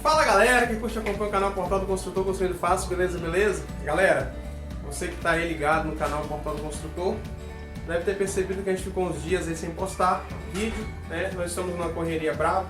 Fala galera, que curte e acompanha o canal Portal do Construtor Construindo Fácil, beleza? Galera, você que está aí ligado no canal Portal do Construtor, deve ter percebido que a gente ficou uns dias aí sem postar vídeo, né? Nós estamos numa correria brava,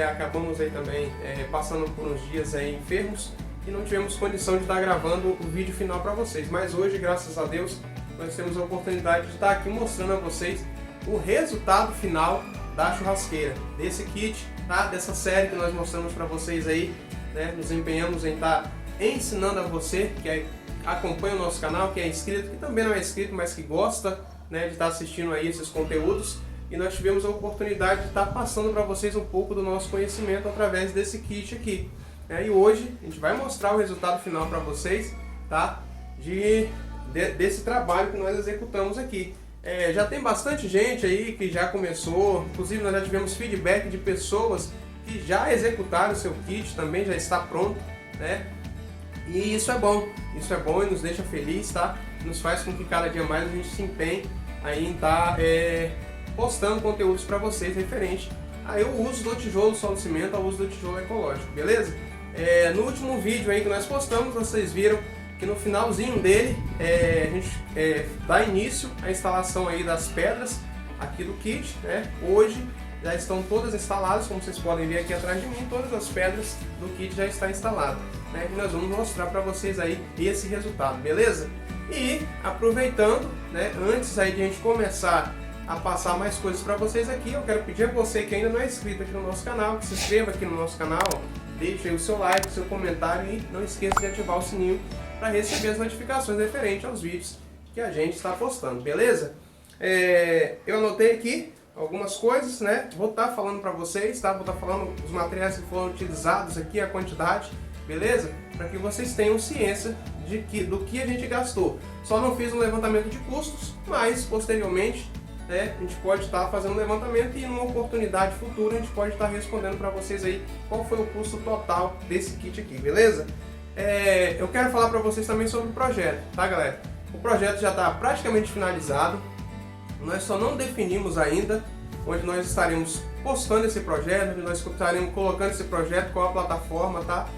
acabamos aí também passando por uns dias aí enfermos e não tivemos condição de estar gravando o vídeo final para vocês. Mas hoje, graças a Deus, nós temos a oportunidade de estar aqui mostrando a vocês o resultado final da churrasqueira, desse kit, tá? Dessa série que nós mostramos para vocês aí, né? Nos empenhamos em estar ensinando a você que acompanha o nosso canal, que é inscrito, que também não é inscrito, mas que gosta, né, de estar assistindo aí esses conteúdos, e nós tivemos a oportunidade de estar passando para vocês um pouco do nosso conhecimento através desse kit aqui, né? E hoje a gente vai mostrar o resultado final para vocês, tá? Desse trabalho que nós executamos aqui. Já tem bastante gente aí que já começou, inclusive nós já tivemos feedback de pessoas que já executaram o seu kit, também já está pronto, né? E isso é bom e nos deixa feliz, tá? Nos faz com que cada dia mais a gente se empenhe aí em estar postando conteúdos para vocês referente ao uso do tijolo solo cimento, ao uso do tijolo ecológico, beleza? No último vídeo aí que nós postamos, vocês viram que no finalzinho dele a gente dá início à instalação aí das pedras aqui do kit, né? Hoje já estão todas instaladas, como vocês podem ver aqui atrás de mim, todas as pedras do kit já estão instaladas, né? E nós vamos mostrar para vocês aí esse resultado, beleza? E aproveitando, né, antes aí de a gente começar a passar mais coisas para vocês aqui, eu quero pedir a você que ainda não é inscrito aqui no nosso canal, que se inscreva aqui no nosso canal, deixe aí o seu like, o seu comentário e não esqueça de ativar o sininho para receber as notificações referentes aos vídeos que a gente está postando, beleza? Eu anotei aqui algumas coisas, né? Vou estar falando para vocês, tá? Vou estar falando os materiais que foram utilizados aqui, a quantidade, beleza? Para que vocês tenham ciência do que a gente gastou. Só não fiz um levantamento de custos, mas posteriormente, né, a gente pode estar fazendo um levantamento e numa oportunidade futura a gente pode estar respondendo para vocês aí qual foi o custo total desse kit aqui, beleza? Eu quero falar para vocês também sobre o projeto, tá galera? O projeto já está praticamente finalizado, nós só não definimos ainda onde nós estaremos postando esse projeto, onde nós estaremos colocando esse projeto, qual a plataforma, tá?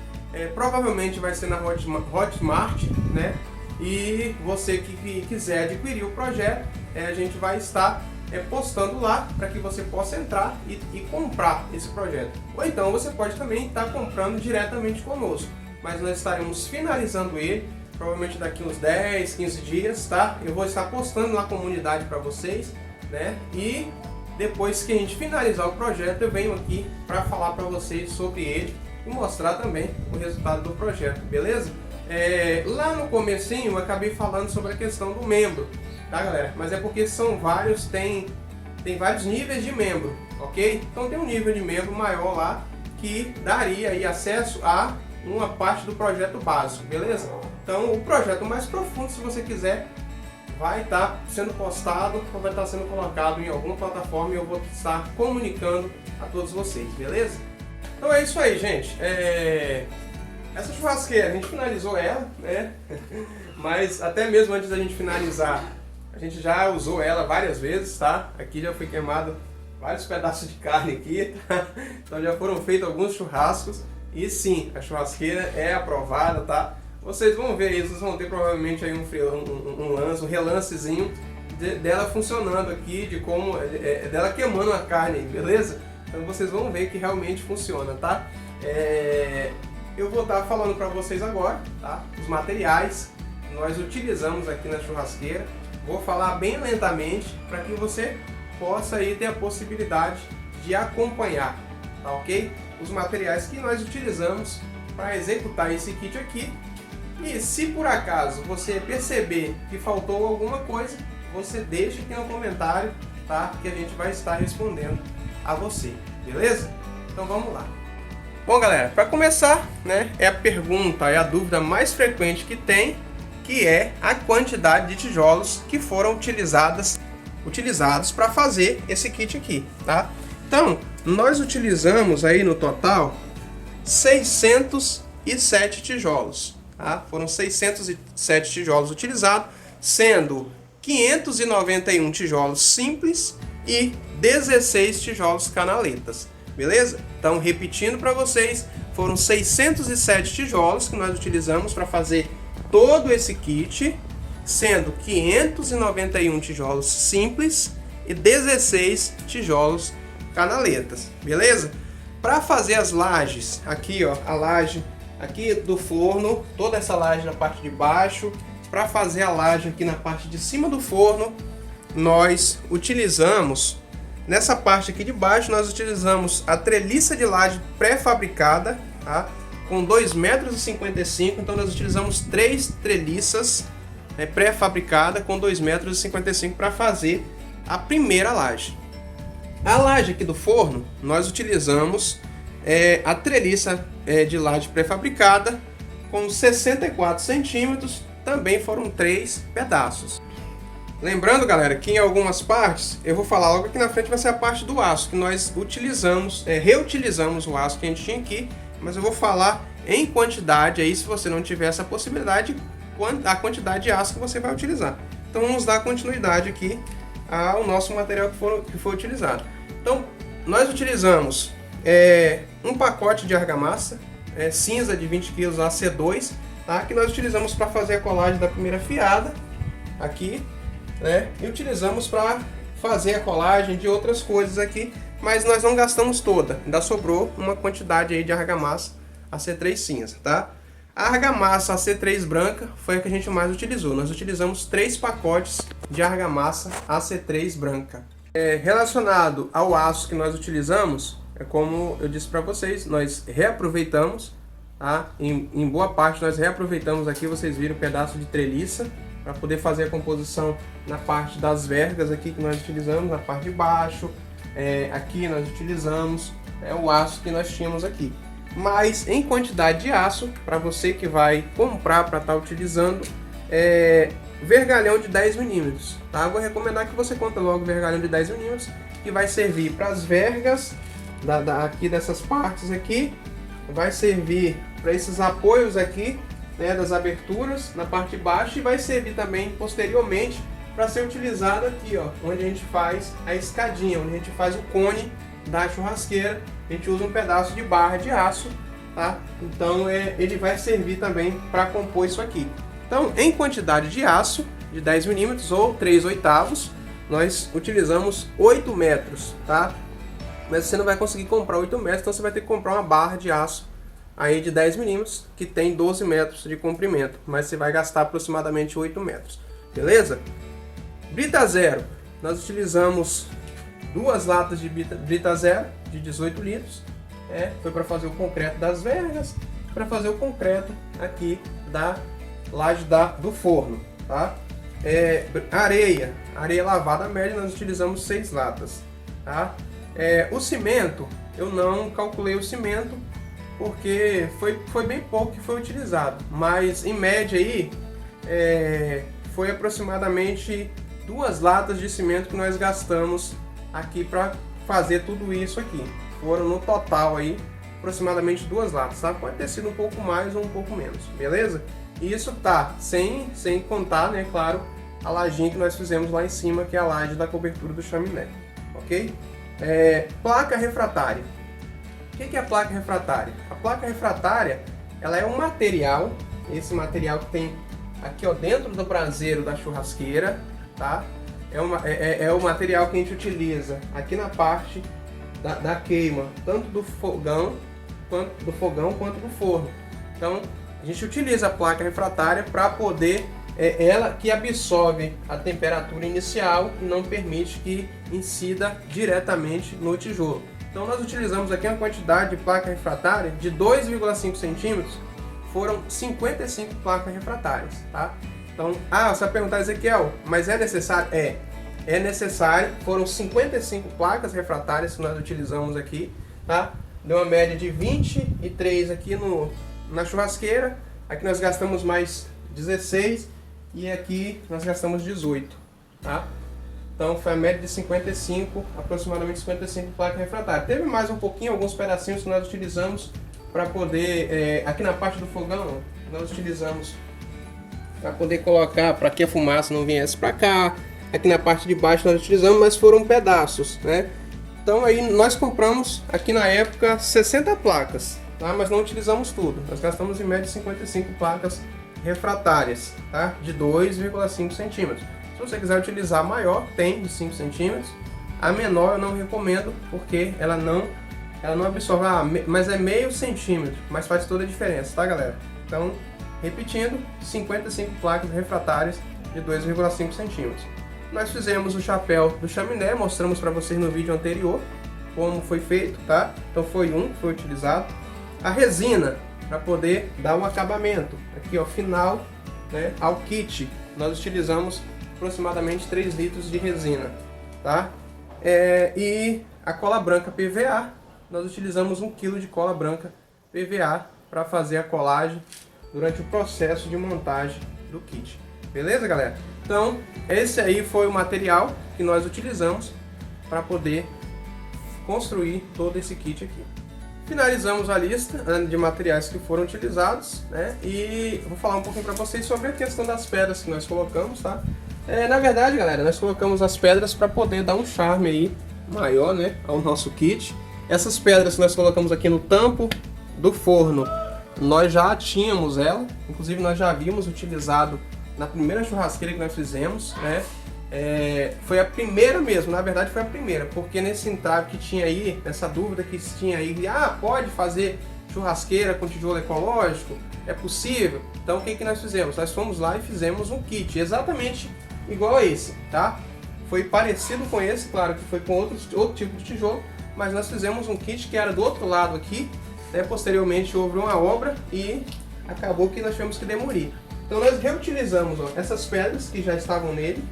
Provavelmente vai ser na Hotmart, né? E você que quiser adquirir o projeto, a gente vai estar postando lá para que você possa entrar e comprar esse projeto. Ou então você pode também estar comprando diretamente conosco. Mas nós estaremos finalizando ele, provavelmente daqui uns 10, 15 dias, tá? Eu vou estar postando na comunidade para vocês, né? E depois que a gente finalizar o projeto, eu venho aqui para falar para vocês sobre ele e mostrar também o resultado do projeto, beleza? Lá no comecinho eu acabei falando sobre a questão do membro, tá galera? Mas é porque são vários, tem vários níveis de membro, ok? Então tem um nível de membro maior lá que daria aí acesso a uma parte do projeto básico, beleza? Então o projeto mais profundo, se você quiser, vai estar sendo postado ou vai estar sendo colocado em alguma plataforma e eu vou estar comunicando a todos vocês, beleza? Então é isso aí, gente. Essa churrasqueira, a gente finalizou ela, né? Mas até mesmo antes da gente finalizar, a gente já usou ela várias vezes, tá? Aqui já foi queimado vários pedaços de carne aqui, tá? Então já foram feitos alguns churrascos. E sim, a churrasqueira é aprovada, tá? Vocês vão ver isso, vocês vão ter provavelmente aí um relancezinho dela funcionando aqui, de como dela queimando a carne, beleza? Então vocês vão ver que realmente funciona, tá? eu vou estar falando para vocês agora, tá? Os materiais que nós utilizamos aqui na churrasqueira. Vou falar bem lentamente para que você possa aí ter a possibilidade de acompanhar, tá ok? Os materiais que nós utilizamos para executar esse kit aqui. E se por acaso você perceber que faltou alguma coisa, você deixa aqui no comentário, tá? Que a gente vai estar respondendo a você, beleza? Então vamos lá. Bom, galera, para começar, né, é a pergunta, é a dúvida mais frequente que tem, que é a quantidade de tijolos que foram utilizados para fazer esse kit aqui, tá? Então, nós utilizamos aí no total 607 tijolos, tá? Foram 607 tijolos utilizados, sendo 591 tijolos simples e 16 tijolos canaletas, beleza? Então, repetindo para vocês, foram 607 tijolos que nós utilizamos para fazer todo esse kit, sendo 591 tijolos simples e 16 tijolos canaletas, beleza? Para fazer as lajes, aqui ó, a laje aqui do forno, toda essa laje na parte de baixo, para fazer a laje aqui na parte de cima do forno, nós utilizamos, nessa parte aqui de baixo, nós utilizamos a treliça de laje pré-fabricada, tá? Com 2,55 m, então nós utilizamos 3 treliças, né, pré-fabricada com 2,55 m para fazer a primeira laje. A laje aqui do forno, nós utilizamos a treliça de laje pré-fabricada com 64 centímetros, também foram 3 pedaços. Lembrando, galera, que em algumas partes, eu vou falar logo aqui na frente, vai ser a parte do aço, que nós utilizamos, reutilizamos o aço que a gente tinha aqui, mas eu vou falar em quantidade aí, se você não tiver essa possibilidade, a quantidade de aço que você vai utilizar. Então vamos dar continuidade aqui ao nosso material que foi utilizado. Então nós utilizamos um pacote de argamassa cinza de 20 kg AC2, tá? Que nós utilizamos para fazer a colagem da primeira fiada aqui, né? E utilizamos para fazer a colagem de outras coisas aqui, mas nós não gastamos toda, ainda sobrou uma quantidade aí de argamassa AC3 cinza, tá? A argamassa AC3 branca foi a que a gente mais utilizou. Nós utilizamos 3 pacotes de argamassa AC3 branca. Relacionado ao aço que nós utilizamos, como eu disse para vocês, nós reaproveitamos, tá? Em boa parte nós reaproveitamos aqui, vocês viram um pedaço de treliça para poder fazer a composição na parte das vergas aqui que nós utilizamos, na parte de baixo. Aqui nós utilizamos o aço que nós tínhamos aqui, mas em quantidade de aço, para você que vai comprar para estar utilizando, vergalhão de 10 mm, tá? Eu vou recomendar que você compre logo vergalhão de 10 mm, que vai servir para as vergas aqui dessas partes aqui, vai servir para esses apoios aqui, né, das aberturas na parte de baixo, e vai servir também posteriormente para ser utilizado aqui, ó, onde a gente faz a escadinha, onde a gente faz o cone da churrasqueira. A gente usa um pedaço de barra de aço, tá? Então ele vai servir também para compor isso aqui. Então, em quantidade de aço de 10 mm ou 3/8, nós utilizamos 8 metros, tá? Mas você não vai conseguir comprar 8 metros, então você vai ter que comprar uma barra de aço aí de 10 mm, que tem 12 metros de comprimento, mas você vai gastar aproximadamente 8 metros, beleza? Brita zero, nós utilizamos 2 latas de brita zero de 18 litros, foi para fazer o concreto das vergas, para fazer o concreto aqui da laje do forno, tá? Areia lavada média, nós utilizamos 6 latas, tá? O cimento, eu não calculei o cimento, porque foi bem pouco que foi utilizado, mas em média aí foi aproximadamente 2 latas de cimento que nós gastamos aqui para fazer tudo isso aqui. Foram no total aí aproximadamente 2 latas, tá? Pode ter sido um pouco mais ou um pouco menos, beleza? E isso tá sem contar, né, claro, a lajinha que nós fizemos lá em cima, que é a laje da cobertura do chaminé, ok? Placa refratária. O que é a placa refratária? A placa refratária, ela é um material, esse material que tem aqui, ó, dentro do braseiro da churrasqueira, tá? É o material que a gente utiliza aqui na parte da queima, tanto do fogão tanto do fogão quanto do forno. Então a gente utiliza a placa refratária para poder, ela que absorve a temperatura inicial e não permite que incida diretamente no tijolo. Então nós utilizamos aqui uma quantidade de placa refratária de 2,5 centímetros, foram 55 placas refratárias, tá? Então, você vai perguntar, Ezequiel, mas é necessário? É necessário, foram 55 placas refratárias que nós utilizamos aqui, tá? Deu uma média de 23 aqui na churrasqueira, aqui nós gastamos mais 16 e aqui nós gastamos 18, tá? Então foi a média de 55, aproximadamente 55 placas refratárias. Teve mais um pouquinho, alguns pedacinhos que nós utilizamos para poder, aqui na parte do fogão, nós utilizamos para poder colocar, para que a fumaça não viesse para cá. Aqui na parte de baixo nós utilizamos, mas foram pedaços, né? Então aí nós compramos aqui na época 60 placas, tá? Mas não utilizamos tudo. Nós gastamos em média 55 placas refratárias, tá? De 2,5 centímetros. Se você quiser utilizar a maior, tem de 5 centímetros. A menor eu não recomendo porque ela não absorve, mas é meio centímetro, mas faz toda a diferença, tá, galera? Então, repetindo, 55 placas refratárias de 2,5 centímetros. Nós fizemos o chapéu do chaminé, mostramos para vocês no vídeo anterior como foi feito, tá? Então foi um que foi utilizado. A resina, para poder dar um acabamento, aqui ó, final, né, ao kit, nós utilizamos aproximadamente 3 litros de resina, tá? E a cola branca PVA, nós utilizamos 1 kg de cola branca PVA para fazer a colagem durante o processo de montagem do kit. Beleza, galera? Então, esse aí foi o material que nós utilizamos para poder construir todo esse kit aqui. Finalizamos a lista de materiais que foram utilizados, né? E vou falar um pouquinho para vocês sobre a questão das pedras que nós colocamos, tá? Na verdade, galera, nós colocamos as pedras para poder dar um charme aí maior, né, ao nosso kit. Essas pedras que nós colocamos aqui no tampo do forno, nós já tínhamos ela, inclusive nós já havíamos utilizado na primeira churrasqueira que nós fizemos, né? Foi a primeira mesmo, na verdade foi a primeira, porque nesse entrave que tinha aí, essa dúvida que tinha aí, pode fazer churrasqueira com tijolo ecológico? É possível? Então o que nós fizemos? Nós fomos lá e fizemos um kit exatamente igual a esse, tá? Foi parecido com esse, claro que foi com outro tipo de tijolo, mas nós fizemos um kit que era do outro lado aqui, né? Posteriormente houve uma obra e acabou que nós tivemos que demolir. Então nós reutilizamos, ó, essas pedras que já estavam nele,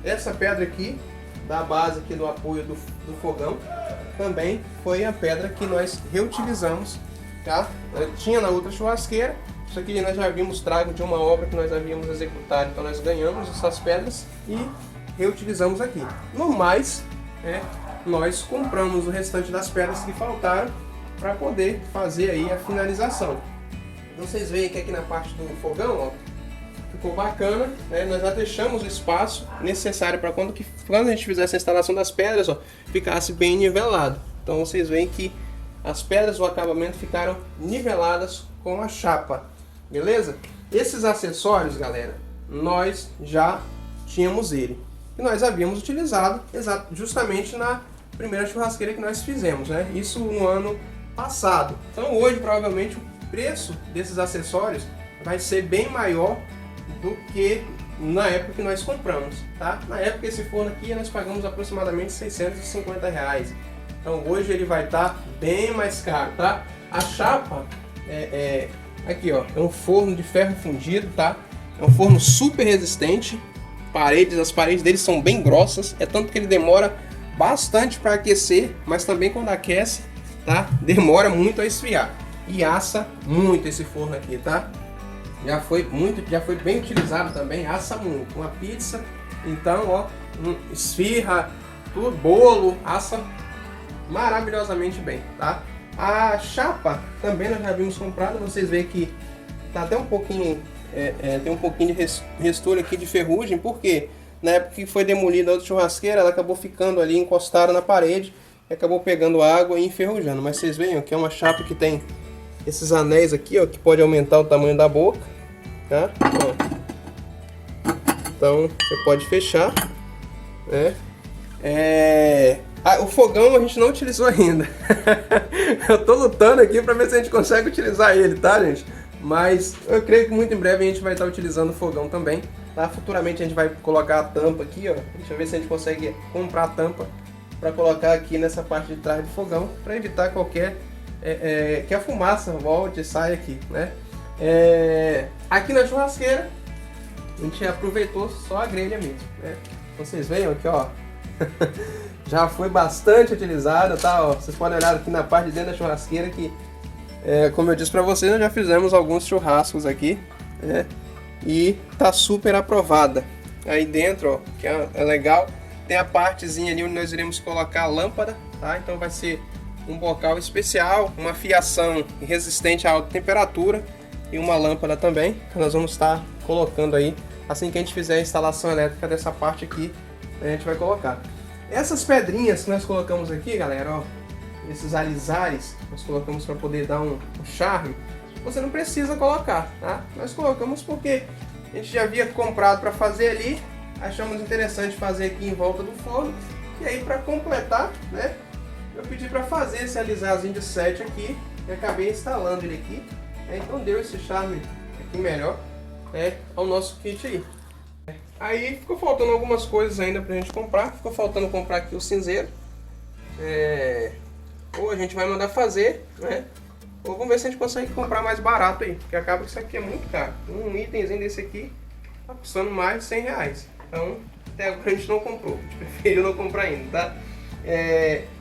essa pedra aqui, da base aqui do apoio do fogão, também foi a pedra que nós reutilizamos, tá? Tinha na outra churrasqueira, isso aqui nós já havíamos trago de uma obra que nós havíamos executado, então nós ganhamos essas pedras e reutilizamos aqui. No mais, nós compramos o restante das pedras que faltaram para poder fazer aí a finalização. Então vocês veem que aqui na parte do fogão, ó, ficou bacana, né? Nós já deixamos o espaço necessário para quando a gente fizesse a instalação das pedras, ó, ficasse bem nivelado. Então vocês veem que as pedras do acabamento ficaram niveladas com a chapa, beleza? Esses acessórios, galera, nós já tínhamos ele e nós havíamos utilizado justamente na primeira churrasqueira que nós fizemos, né? Isso no ano passado. Então hoje provavelmente o preço desses acessórios vai ser bem maior do que na época que nós compramos, tá? Na época esse forno aqui nós pagamos aproximadamente R$650. Então hoje ele vai estar bem mais caro, tá? A chapa aqui, ó, é um forno de ferro fundido, tá? É um forno super resistente. As paredes dele são bem grossas, é tanto que ele demora bastante para aquecer, mas também quando aquece, tá? Demora muito a esfriar e assa muito esse forno aqui, tá? Já foi bem utilizado também, assa muito. Uma pizza, então, ó, esfirra, tudo, bolo, assa maravilhosamente bem, tá? A chapa também nós já havíamos comprado, vocês veem que tá até um pouquinho, tem um pouquinho de restura aqui de ferrugem, porque na época que foi demolida a outra churrasqueira, ela acabou ficando ali encostada na parede e acabou pegando água e enferrujando. Mas vocês veem ó, que é uma chapa que tem esses anéis aqui, ó, que pode aumentar o tamanho da boca, tá? Ó. Então você pode fechar, né? O fogão a gente não utilizou ainda. Eu tô lutando aqui para ver se a gente consegue utilizar ele, tá, gente? Mas eu creio que muito em breve a gente vai estar utilizando o fogão também, tá? Futuramente a gente vai colocar a tampa aqui, ó. Deixa eu ver se a gente consegue comprar a tampa para colocar aqui nessa parte de trás do fogão, para evitar qualquer que a fumaça volte e saia aqui, né? Aqui na churrasqueira a gente aproveitou só a grelha mesmo, né? Vocês veem aqui, ó. Já foi bastante utilizada, tá? Ó, vocês podem olhar aqui na parte de dentro da churrasqueira que, como eu disse pra vocês, nós já fizemos alguns churrascos aqui, né? E tá super aprovada. Aí dentro, ó, que é legal, tem a partezinha ali onde nós iremos colocar a lâmpada, tá? Então vai ser um bocal especial, uma fiação resistente a alta temperatura e uma lâmpada também, que nós vamos estar colocando aí assim que a gente fizer a instalação elétrica dessa parte aqui. A gente vai colocar essas pedrinhas que nós colocamos aqui, galera, ó, esses alisares nós colocamos para poder dar um charme. Você não precisa colocar, tá? Nós colocamos porque a gente já havia comprado para fazer ali, achamos interessante fazer aqui em volta do forno, e aí para completar, né, eu pedi para fazer esse alisarzinho de 7 aqui e acabei instalando ele aqui, então deu esse charme aqui melhor, ao nosso kit aí. Aí ficou faltando algumas coisas ainda pra gente comprar. Ficou faltando comprar aqui o cinzeiro. Ou a gente vai mandar fazer, né? Ou vamos ver se a gente consegue comprar mais barato aí. Porque acaba que isso aqui é muito caro. Um itemzinho desse aqui tá custando mais de 100 reais. Então até agora a gente não comprou. A gente preferiu não comprar ainda, tá?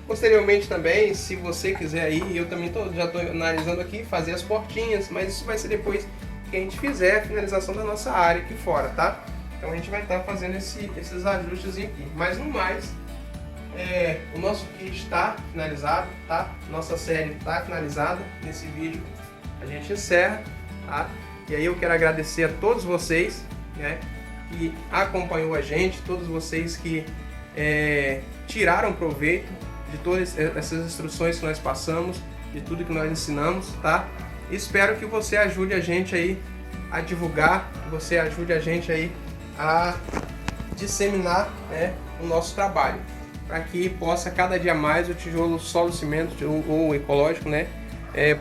Posteriormente também, se você quiser aí, eu também já tô analisando aqui, fazer as portinhas. Mas isso vai ser depois que a gente fizer a finalização da nossa área aqui fora, tá? Então a gente vai estar fazendo esses ajustes aqui. Mas no mais, o nosso kit está finalizado, tá? Nossa série está finalizada. Nesse vídeo a gente encerra, tá? E aí eu quero agradecer a todos vocês, né, que acompanhou a gente, todos vocês que tiraram proveito de todas essas instruções que nós passamos, de tudo que nós ensinamos, tá? Espero que você ajude a gente aí a divulgar, que você ajude a gente aí a disseminar, né, o nosso trabalho, para que possa cada dia mais o tijolo solo cimento ou ecológico, né,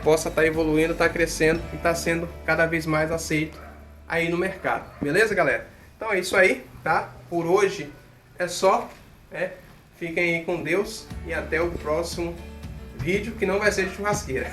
possa estar evoluindo, estar crescendo e estar sendo cada vez mais aceito aí no mercado. Beleza, galera? Então é isso aí, tá? Por hoje é só, fiquem aí com Deus e até o próximo vídeo, que não vai ser de churrasqueira.